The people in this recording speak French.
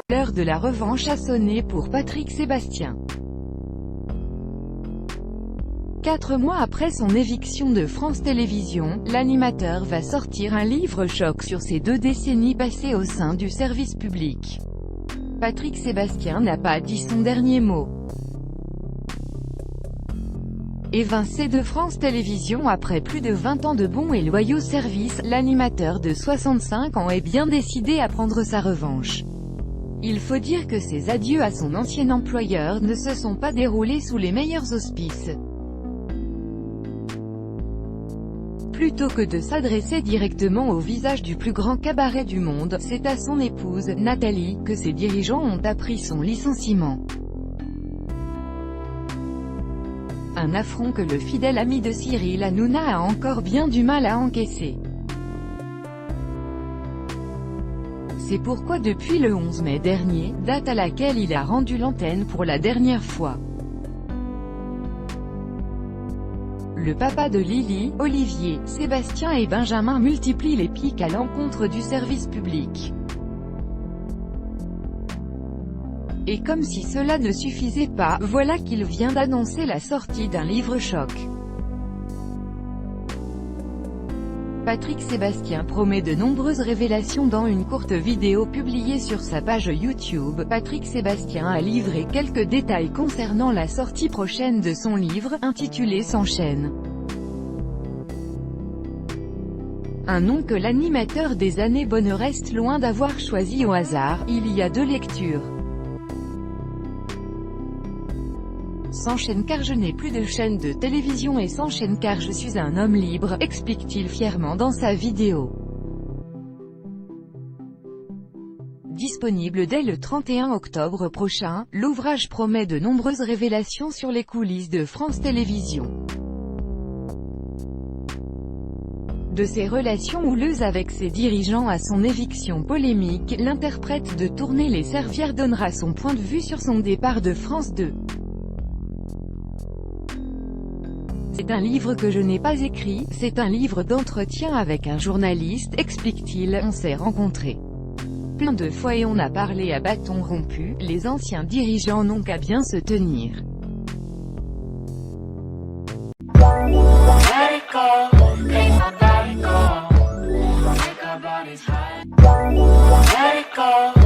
L'heure de la revanche a sonné pour Patrick Sébastien. 4 mois après son éviction de France Télévisions, l'animateur va sortir un livre-choc sur ses 2 décennies passées au sein du service public. Patrick Sébastien n'a pas dit son dernier mot. Évincé de France Télévisions après plus de 20 ans de bons et loyaux services, l'animateur de 65 ans est bien décidé à prendre sa revanche. Il faut dire que ses adieux à son ancien employeur ne se sont pas déroulés sous les meilleurs auspices. Plutôt que de s'adresser directement au visage du plus grand cabaret du monde, c'est à son épouse, Nathalie, que ses dirigeants ont appris son licenciement. Un affront que le fidèle ami de Cyril Hanouna a encore bien du mal à encaisser. C'est pourquoi depuis le 11 mai dernier, date à laquelle il a rendu l'antenne pour la dernière fois, le papa de Lily, Olivier, Sébastien et Benjamin multiplie les piques à l'encontre du service public. Et comme si cela ne suffisait pas, voilà qu'il vient d'annoncer la sortie d'un livre-choc. Patrick Sébastien promet de nombreuses révélations dans une courte vidéo publiée sur sa page YouTube. Patrick Sébastien a livré quelques détails concernant la sortie prochaine de son livre, intitulé S'enchaîne. Un nom que l'animateur des années bonnes reste loin d'avoir choisi au hasard, il y a 2 lectures. S'enchaîne car je n'ai plus de chaîne de télévision et s'enchaîne car je suis un homme libre, explique-t-il fièrement dans sa vidéo. Disponible dès le 31 octobre prochain, l'ouvrage promet de nombreuses révélations sur les coulisses de France Télévisions. De ses relations houleuses avec ses dirigeants à son éviction polémique, l'interprète de Tourner les servières donnera son point de vue sur son départ de France 2. C'est un livre que je n'ai pas écrit, c'est un livre d'entretien avec un journaliste, explique-t-il. On s'est rencontrés plein de fois et on a parlé à bâton rompu, les anciens dirigeants n'ont qu'à bien se tenir. Let it go.